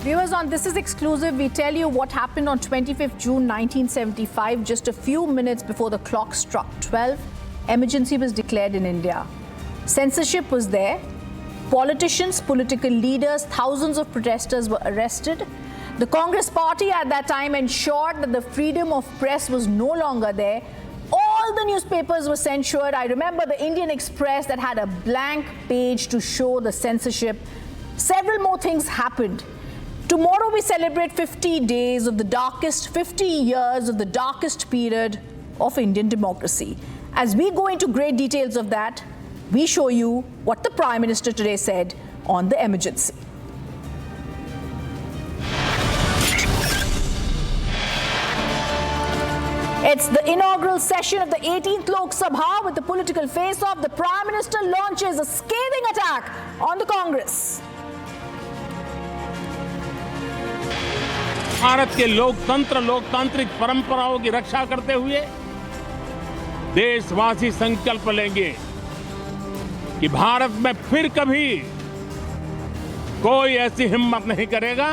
Viewers, on This Is Exclusive, we tell you what happened on 25th June 1975, just a few minutes before the clock struck 12. Emergency was declared in India. Censorship was there. Politicians, political leaders, thousands of protesters were arrested. The Congress party at that time ensured that the freedom of press was no longer there. All the newspapers were censured. I remember the Indian Express that had a blank page to show the censorship. Several more things happened. Tomorrow we celebrate 50 days of the darkest, 50 years of the darkest period of Indian democracy. As we go into great details of that, we show you what the Prime Minister today said on the emergency. It's the inaugural session of the 18th Lok Sabha. With the political face-off, the Prime Minister launches a scathing attack on the Congress. Bharat के लोकतंत्र, लोकतांत्रिक परंपराओं की रक्षा करते हुए देशवासी संकल्प लेंगे कि भारत में फिर कभी कोई ऐसी हिम्मत नहीं करेगा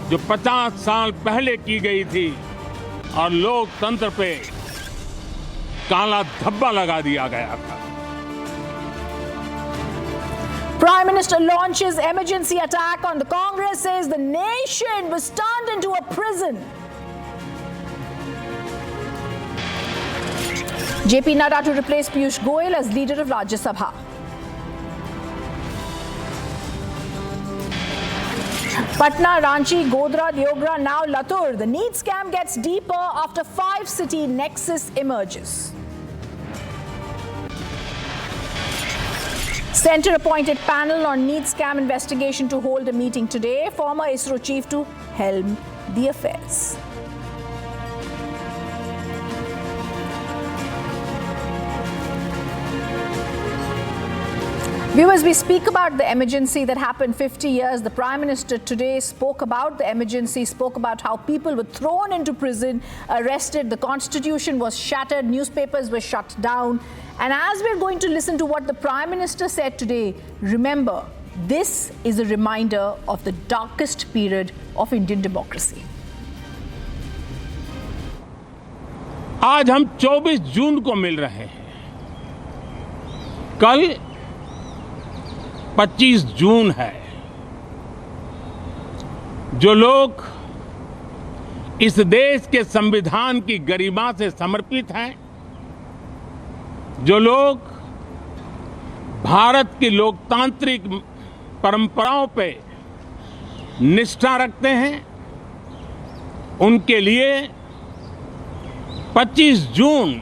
जो 50 साल पहले की गई थी और लोकतंत्र पे काला धब्बा लगा दिया गया था। Prime Minister launches emergency attack on the Congress, says the nation was turned into a prison. JP Nadda to replace Piyush Goyal as leader of Rajya Sabha. Patna, Ranchi, Godhra, Deoghra, now Latur. The NEET scam gets deeper after 5-city nexus emerges. Centre-appointed panel on NEET scam investigation to hold a meeting today. Former ISRO chief to helm the affairs. Viewers, we speak about the emergency that happened 50 years. The Prime Minister today spoke about the emergency, spoke about how people were thrown into prison, arrested, the Constitution was shattered, newspapers were shut down. And as we're going to listen to what the Prime Minister said today, remember, this is a reminder of the darkest period of Indian democracy. आज हम 24 जून को मिल रहे हैं। कल 25 जून है। जो लोग इस देश के संविधान की गरिमा से समर्पित हैं, जो लोग भारत की लोकतांत्रिक परंपराओं पे निष्ठा रखते हैं, उनके लिए 25 जून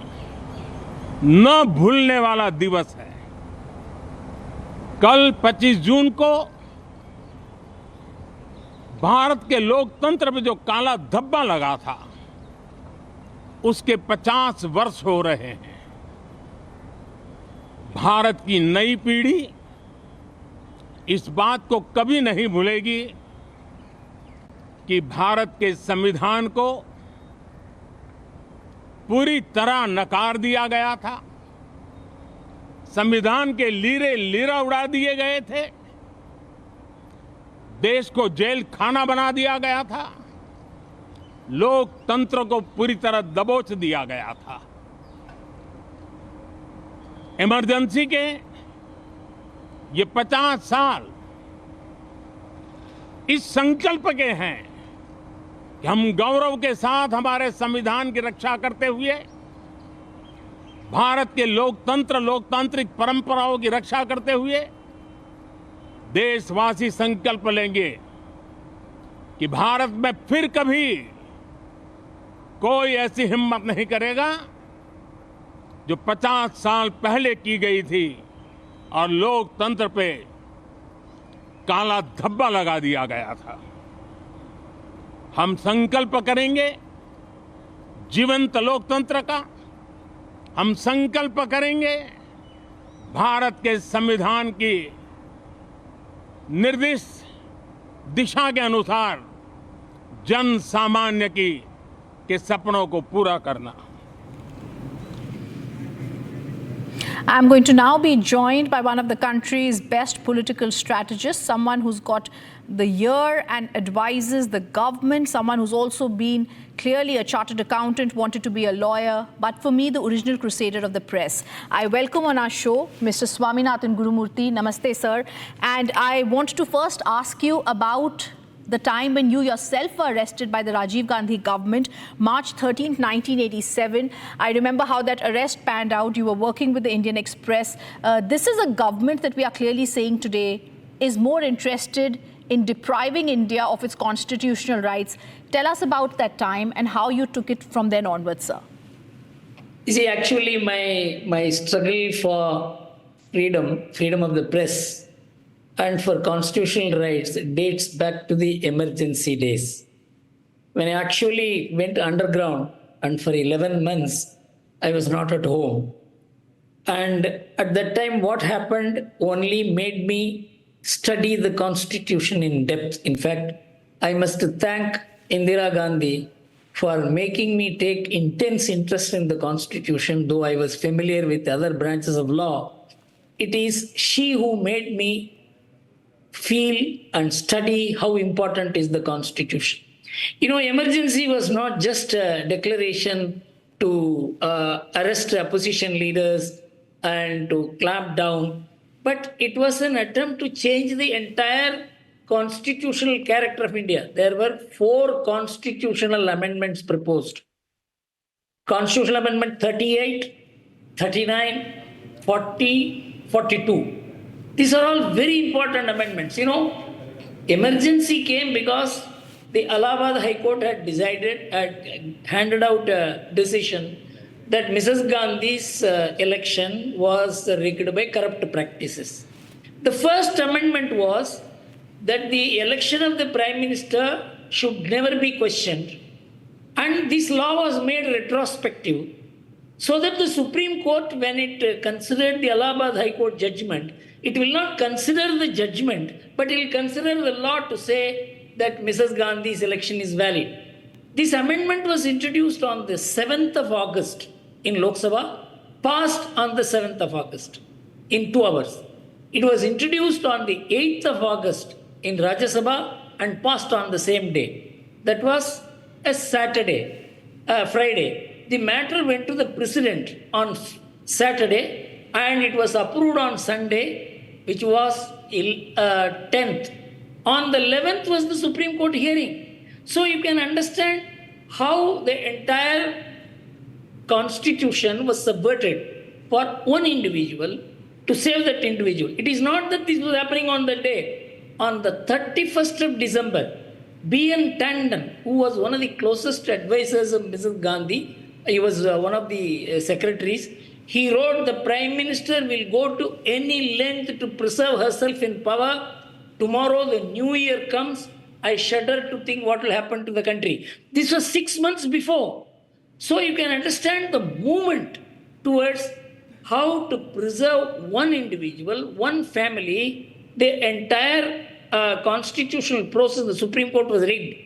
न भूलने वाला दिवस है। कल 25 जून को भारत के लोकतंत्र पे जो काला धब्बा लगा था, उसके 50 वर्ष हो रहे हैं। भारत की नई पीढ़ी इस बात को कभी नहीं भूलेगी कि भारत के संविधान को पूरी तरह नकार दिया गया था। संविधान के लीरे लीरा उड़ा दिए गए थे। देश को जेल खाना बना दिया गया था। लोकतंत्र को पूरी तरह दबोच दिया गया था। इमरजेंसी के ये 50 साल इस संकल्प के हैं कि हम गौरव के साथ हमारे संविधान की रक्षा करते हुए भारत के लोकतंत्र, लोकतांत्रिक परंपराओं की रक्षा करते हुए देशवासी संकल्प लेंगे कि भारत में फिर कभी कोई ऐसी हिम्मत नहीं करेगा जो 50 साल पहले की गई थी और लोकतंत्र पे काला धब्बा लगा दिया गया था। हम संकल्प करेंगे जीवंत लोकतंत्र का। हम संकल्प करेंगे भारत के संविधान की निर्दिष्ट दिशा के अनुसार जन सामान्य के सपनों को पूरा करना। I'm going to now be joined by one of the country's best political strategists, someone who's got the ear and advises the government, someone who's also been clearly a chartered accountant, wanted to be a lawyer, but for me, the original crusader of the press. I welcome on our show Mr. Swaminathan Gurumurthy. Namaste, sir. And I want to first ask you about the time when you yourself were arrested by the Rajiv Gandhi government, March 13th, 1987. I remember how that arrest panned out. You were working with the Indian Express. This is a government that we are clearly saying today is more interested in depriving India of its constitutional rights. Tell us about that time and how you took it from then onwards, sir. You see, actually, my struggle for freedom of the press, and for constitutional rights dates back to the emergency days. When I actually went underground, and for 11 months, I was not at home. And at that time, what happened only made me study the Constitution in depth. In fact, I must thank Indira Gandhi for making me take intense interest in the Constitution, though I was familiar with other branches of law. It is she who made me feel and study how important is the Constitution. You know, emergency was not just a declaration to arrest opposition leaders and to clamp down, but it was an attempt to change the entire constitutional character of India. There were 4 constitutional amendments proposed. Constitutional Amendment 38, 39, 40, 42. These are all very important amendments. You know, emergency came because the Allahabad High Court had handed out a decision that Mrs. Gandhi's election was rigged by corrupt practices. The first amendment was that the election of the Prime Minister should never be questioned. And this law was made retrospective so that the Supreme Court, when it considered the Allahabad High Court judgment, it will not consider the judgment, but it will consider the law to say that Mrs. Gandhi's election is valid. This amendment was introduced on the 7th of August in Lok Sabha, passed on the 7th of August in 2 hours. It was introduced on the 8th of August in Rajya Sabha and passed on the same day. That was a Friday. The matter went to the President on Saturday and it was approved on Sunday, which was 10th. On the 11th was the Supreme Court hearing. So you can understand how the entire constitution was subverted for one individual to save that individual. It is not that this was happening on the day. On the 31st of December, B.N. Tandon, who was one of the closest advisors of Mrs. Gandhi, he was one of the secretaries, he wrote, the Prime Minister will go to any length to preserve herself in power. Tomorrow the new year comes. I shudder to think what will happen to the country. This was 6 months before. So you can understand the movement towards how to preserve one individual, one family, the entire constitutional process, the Supreme Court was rigged.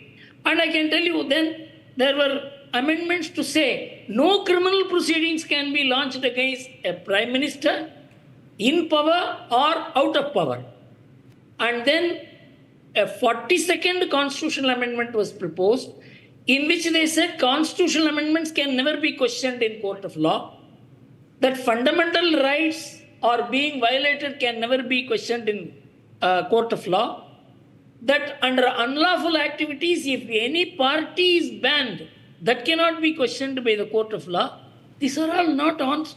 And I can tell you then there were amendments to say no criminal proceedings can be launched against a Prime Minister in power or out of power. And then a 42nd constitutional amendment was proposed in which they said constitutional amendments can never be questioned in court of law, that fundamental rights are being violated can never be questioned in court of law, that under unlawful activities, if any party is banned, that cannot be questioned by the court of law. These are all not on.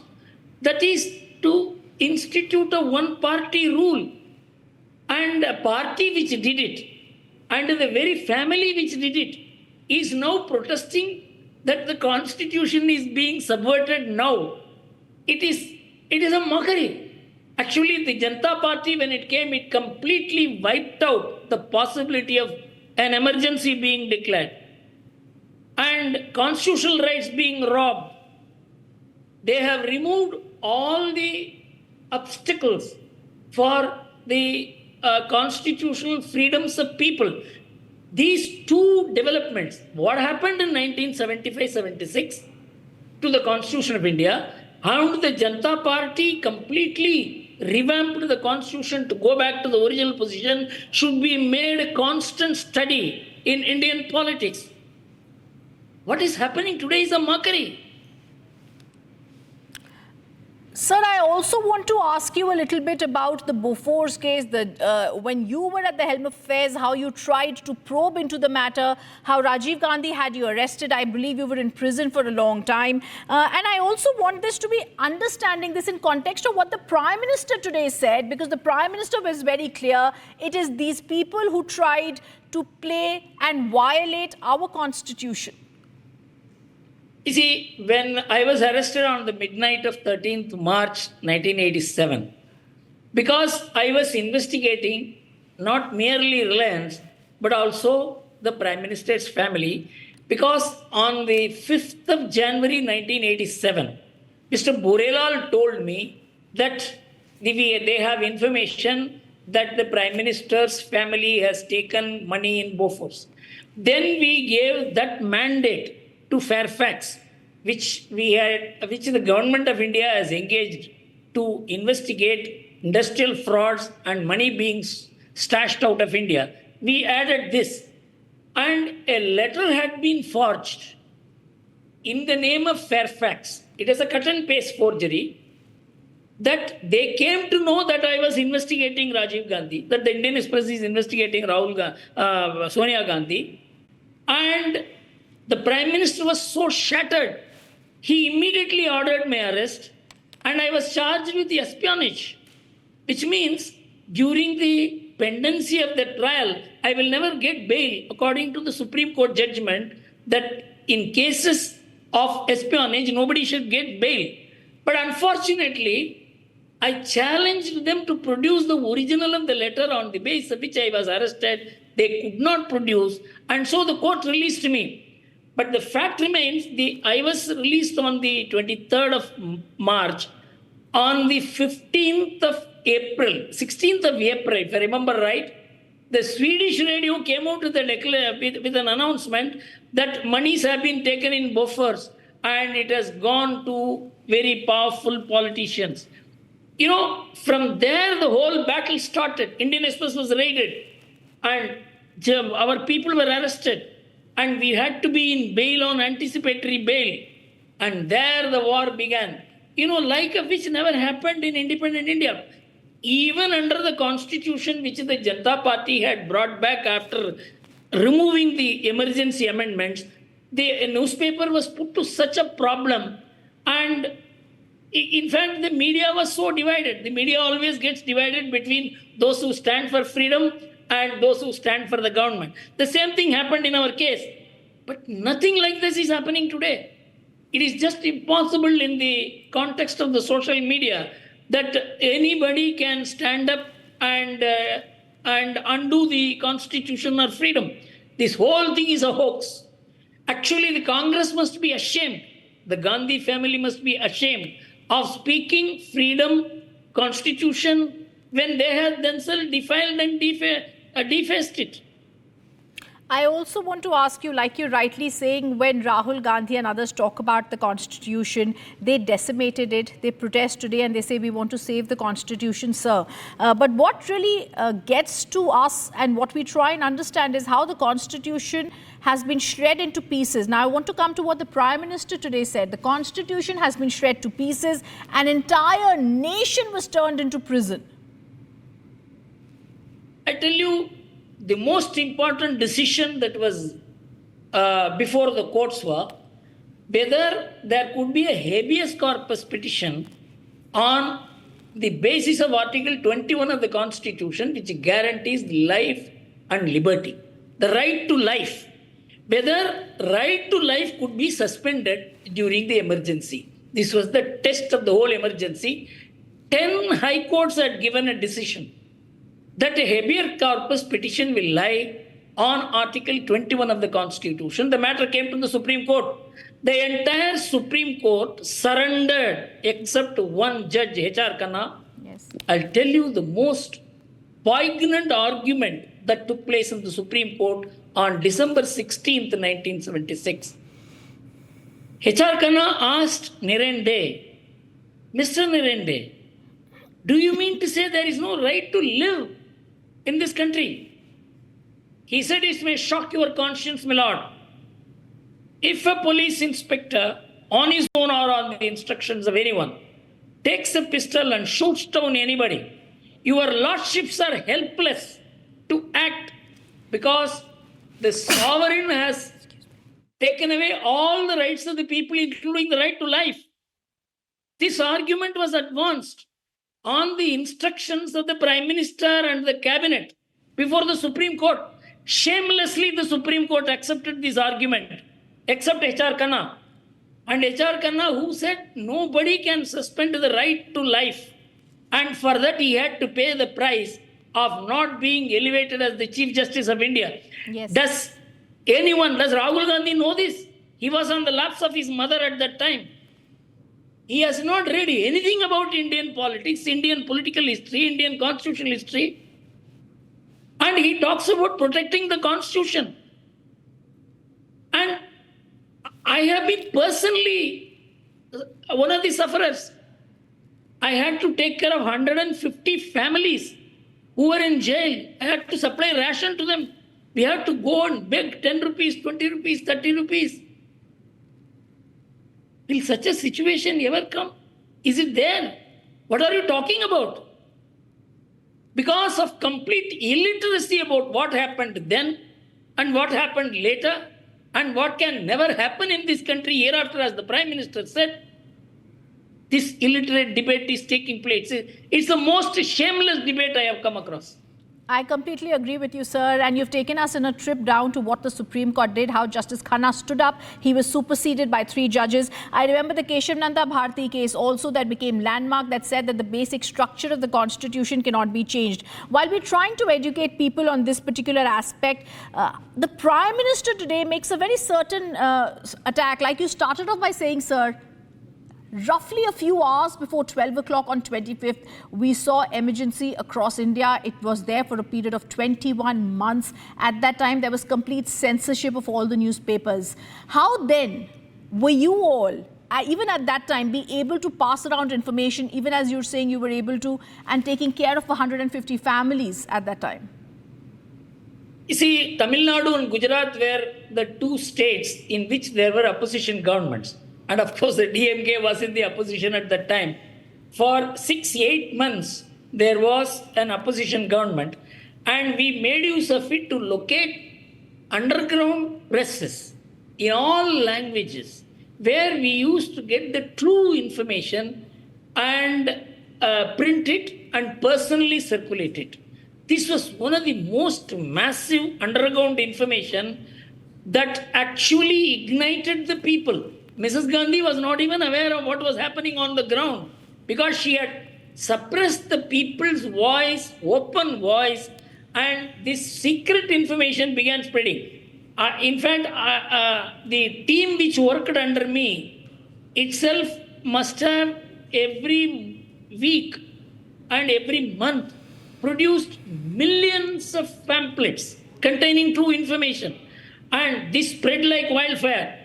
That is to institute a one-party rule. And a party which did it, and the very family which did it, is now protesting that the constitution is being subverted now. It is a mockery. Actually, the Janata Party, when it came, it completely wiped out the possibility of an emergency being declared and constitutional rights being robbed. They have removed all the obstacles for the constitutional freedoms of people. These 2 developments, what happened in 1975-76 to the Constitution of India And the Janata Party completely revamped the constitution to go back to the original position should be made a constant study in Indian politics. What is happening today is a mockery. Sir, I also want to ask you a little bit about the Bofors case, when you were at the helm of affairs, how you tried to probe into the matter, how Rajiv Gandhi had you arrested. I believe you were in prison for a long time. And I also want this to be understanding this in context of what the Prime Minister today said, because the Prime Minister was very clear. It is these people who tried to play and violate our constitution. You see, when I was arrested on the midnight of 13th March 1987, because I was investigating not merely Reliance, but also the Prime Minister's family, because on the 5th of January 1987, Mr. Borelal told me that they have information that the Prime Minister's family has taken money in Bofors. Then we gave that mandate to Fairfax, which the government of India has engaged to investigate industrial frauds and money being stashed out of India. We added this, and a letter had been forged in the name of Fairfax. It is a cut and paste forgery, that they came to know that I was investigating Rajiv Gandhi, that the Indian Express is investigating Sonia Gandhi, and the Prime Minister was so shattered, he immediately ordered my arrest, and I was charged with espionage, which means during the pendency of the trial, I will never get bail according to the Supreme Court judgment that in cases of espionage, nobody should get bail. But unfortunately, I challenged them to produce the original of the letter on the basis of which I was arrested. They could not produce, and so the court released me. But the fact remains, I was released on the 23rd of March. On the 16th of April, if I remember right, the Swedish radio came out with an announcement that monies have been taken in Bofors and it has gone to very powerful politicians. You know, from there the whole battle started. Indian Express was raided and our people were arrested. And we had to be in bail on anticipatory bail. And there the war began. You know, like of which never happened in independent India. Even under the constitution which the Janata Party had brought back after removing the emergency amendments, the newspaper was put to such a problem. And in fact, the media was so divided. The media always gets divided between those who stand for freedom and those who stand for the government. The same thing happened in our case. But nothing like this is happening today. It is just impossible in the context of the social media that anybody can stand up and undo the constitution or freedom. This whole thing is a hoax. Actually, the Congress must be ashamed. The Gandhi family must be ashamed of speaking freedom, constitution, when they have themselves defiled and defaced it. I also want to ask you, like you're rightly saying, when Rahul Gandhi and others talk about the Constitution, they decimated it, they protest today and they say we want to save the Constitution, sir. But what really gets to us and what we try and understand is how the Constitution has been shred into pieces. Now, I want to come to what the Prime Minister today said. The Constitution has been shred to pieces. An entire nation was turned into prison. I tell you, the most important decision that was before the courts were whether there could be a habeas corpus petition on the basis of Article 21 of the Constitution, which guarantees life and liberty, the right to life. Whether right to life could be suspended during the emergency. This was the test of the whole emergency. 10 high courts had given a decision that a habeas corpus petition will lie on Article 21 of the Constitution. The matter came to the Supreme Court. The entire Supreme Court surrendered except one judge, H.R. Khanna. Yes. I'll tell you the most poignant argument that took place in the Supreme Court on December 16th, 1976. H.R. Khanna asked Niren Day Mr. Nirende, do you mean to say there is no right to live in this country? He said, it may shock your conscience, my lord. If a police inspector, on his own or on the instructions of anyone, takes a pistol and shoots down anybody, your lordships are helpless to act because the sovereign has taken away all the rights of the people, including the right to life. This argument was advanced on the instructions of the Prime Minister and the Cabinet before the Supreme Court. Shamelessly, the Supreme Court accepted this argument, except H.R. Khanna. And H.R. Khanna, who said nobody can suspend the right to life. And for that, he had to pay the price of not being elevated as the Chief Justice of India. Yes. Does Rahul Gandhi know this? He was on the laps of his mother at that time. He has not read anything about Indian politics, Indian political history, Indian constitutional history. And he talks about protecting the constitution. And I have been personally one of the sufferers. I had to take care of 150 families who were in jail. I had to supply ration to them. We had to go and beg 10 rupees, 20 rupees, 30 rupees. Will such a situation ever come? Is it there? What are you talking about? Because of complete illiteracy about what happened then and what happened later and what can never happen in this country hereafter, as the Prime Minister said, this illiterate debate is taking place. It's the most shameless debate I have come across. I completely agree with you, sir. And you've taken us in a trip down to what the Supreme Court did, how Justice Khanna stood up. He was superseded by 3 judges. I remember the Keshav Nanda Bharti case also that became landmark, that said that the basic structure of the Constitution cannot be changed. While we're trying to educate people on this particular aspect, the Prime Minister today makes a very certain attack. Like you started off by saying, sir, roughly a few hours before 12 o'clock on 25th, we saw emergency across India. It was there for a period of 21 months. At that time, there was complete censorship of all the newspapers. How then were you all, even at that time, be able to pass around information, even as you're saying you were able to, and taking care of 150 families at that time? You see, Tamil Nadu and Gujarat were the 2 states in which there were opposition governments. And of course, the DMK was in the opposition at that time. For 6-8 months, there was an opposition government. And we made use of it to locate underground presses in all languages, where we used to get the true information and print it and personally circulate it. This was one of the most massive underground information that actually ignited the people. Mrs. Gandhi was not even aware of what was happening on the ground because she had suppressed the people's voice, open voice, and this secret information began spreading. In fact, the team which worked under me itself must have every week and every month produced millions of pamphlets containing true information. And this spread like wildfire.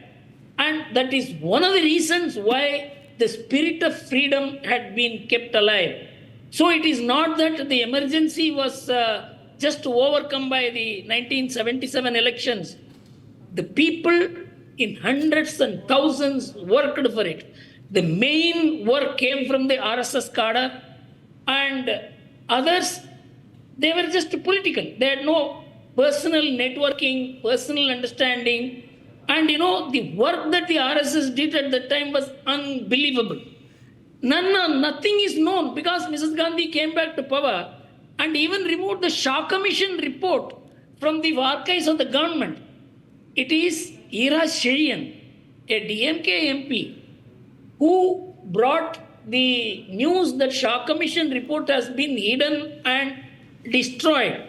And that is one of the reasons why the spirit of freedom had been kept alive. So it is not that the emergency was just overcome by the 1977 elections. The people in hundreds and thousands worked for it. The main work came from the RSS cadre and others, they were just political. They had no personal networking, personal understanding. And the work that the RSS did at that time was unbelievable. Nothing is known because Mrs. Gandhi came back to power and even removed the Shah Commission report from the archives of the government. It is Ira Sherian, a DMK MP, who brought the news that Shah Commission report has been hidden and destroyed.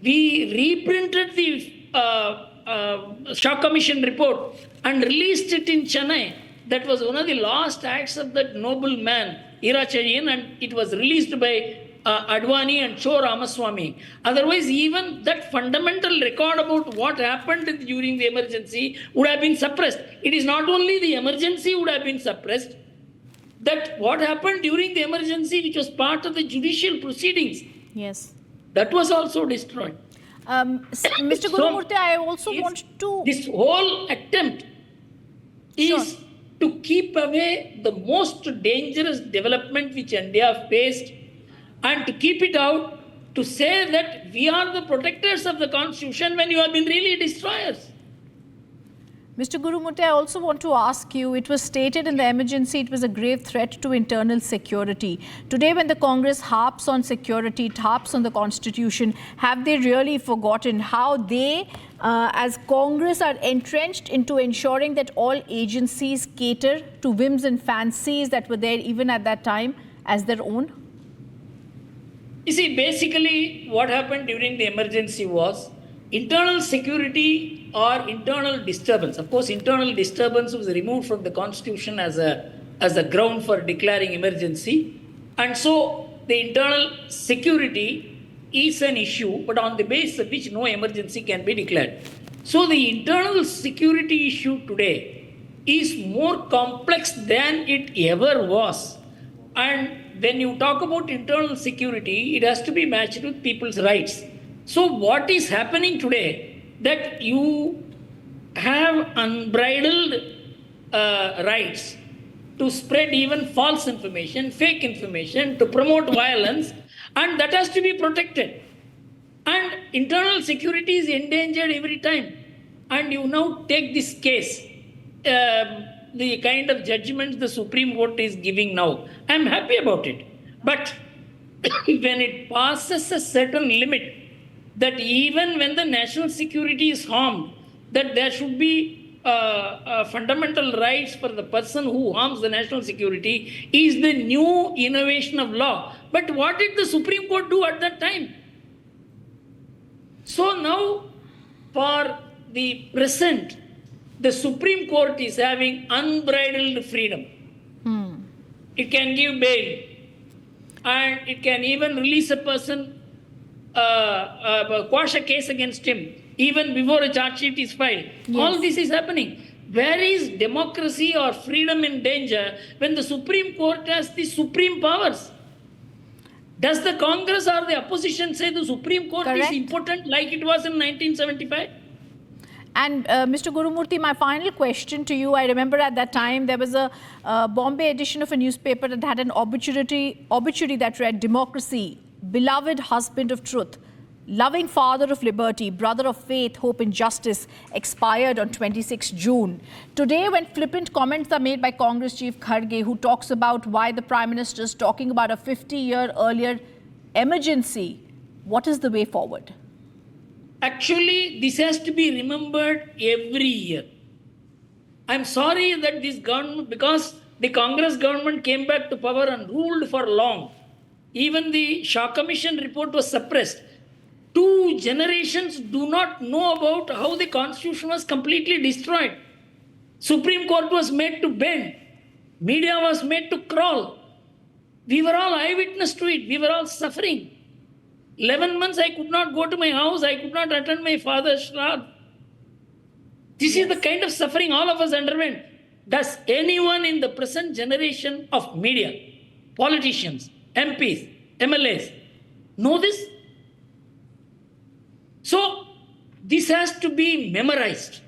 We reprinted the Shah Commission report and released it in Chennai. That was one of the last acts of that noble man, Ira Sherian, and it was released by Advani and Cho Ramaswamy. Otherwise, even that fundamental record about what happened during the emergency would have been suppressed. It is not only the emergency would have been suppressed, that what happened during the emergency, which was part of the judicial proceedings, Yes. that was also destroyed. Mr. Gurumurthy, I also want to... This whole attempt is to keep away the most dangerous development which India faced and to keep it out, to say that we are the protectors of the constitution when you have been really destroyers. Mr. Gurumurthy, I also want to ask you, it was stated in the emergency it was a grave threat to internal security. Today, when the Congress harps on security, it harps on the Constitution, have they really forgotten how they, as Congress, are entrenched into ensuring that all agencies cater to whims and fancies that were there even at that time as their own? You see, basically what happened during the emergency was internal security or internal disturbance. Of course, internal disturbance was removed from the constitution as a ground for declaring emergency. And so the internal security is an issue, but on the basis of which no emergency can be declared. So the internal security issue today is more complex than it ever was. And when you talk about internal security, it has to be matched with people's rights. So what is happening today, that you have unbridled rights to spread even false information, fake information, to promote violence, and that has to be protected. And internal security is endangered every time. And you now take this case, the kind of judgments the Supreme Court is giving now. I'm happy about it. But when it passes a certain limit, that even when the national security is harmed, that there should be fundamental rights for the person who harms the national security is the new innovation of law. But what did the Supreme Court do at that time? So now, for the present, the Supreme Court is having unbridled freedom. It can give bail, and it can even release a person, quash a case against him, even before a charge sheet is filed. Yes. All this is happening. Where is democracy or freedom in danger when the Supreme Court has the supreme powers? Does the Congress or the opposition say the Supreme Court Correct. is important like it was in 1975? And Mr. Gurumurthy, my final question to you, I remember at that time there was a Bombay edition of a newspaper that had an obituary that read, "Democracy, beloved husband of truth, loving father of liberty, brother of faith, hope and justice," expired on 26 June. Today, when flippant comments are made by Congress Chief Kharge, who talks about why the Prime Minister is talking about a 50-year earlier emergency, what is the way forward? Actually, this has to be remembered every year. I'm sorry that this government, because the Congress government came back to power and ruled for long, even the Shah Commission report was suppressed. 2 generations do not know about how the Constitution was completely destroyed. Supreme Court was made to bend. Media was made to crawl. We were all eyewitness to it. We were all suffering. 11 months I could not go to my house. I could not attend my father's shraddh. This is the kind of suffering all of us underwent. Does anyone in the present generation of media, politicians, MPs, MLAs, know this? So, this has to be memorized.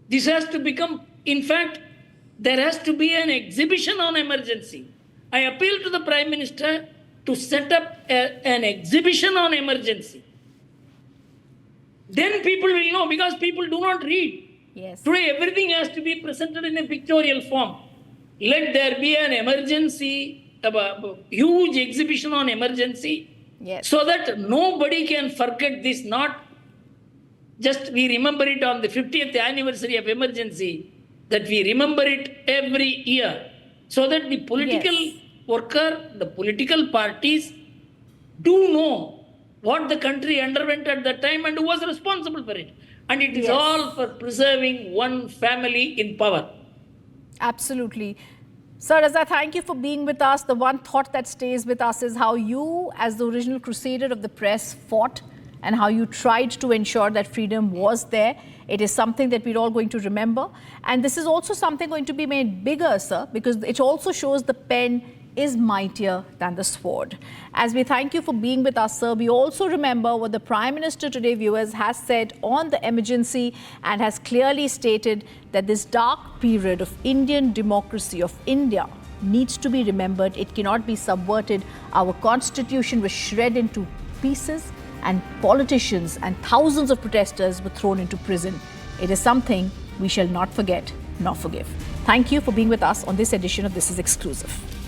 This has to become, in fact, there has to be an exhibition on emergency. I appeal to the Prime Minister to set up an exhibition on emergency. Then people will know, because people do not read. Yes. Today, everything has to be presented in a pictorial form. Let there be an emergency, a huge exhibition on emergency, Yes. so that nobody can forget this. Not just we remember it on the 50th anniversary of emergency, that we remember it every year, so that the political worker, the political parties do know what the country underwent at that time and who was responsible for it. And it is all for preserving one family in power. Absolutely. Sir, as I thank you for being with us, the one thought that stays with us is how you, as the original crusader of the press, fought and how you tried to ensure that freedom was there. It is something that we're all going to remember. And this is also something going to be made bigger, sir, because it also shows the pen is mightier than the sword. As we thank you for being with us, sir, we also remember what the Prime Minister today, viewers, has said on the emergency and has clearly stated that this dark period of Indian democracy, of India, needs to be remembered. It cannot be subverted. Our constitution was shredded into pieces and politicians and thousands of protesters were thrown into prison. It is something we shall not forget nor forgive. Thank you for being with us on this edition of This Is Exclusive.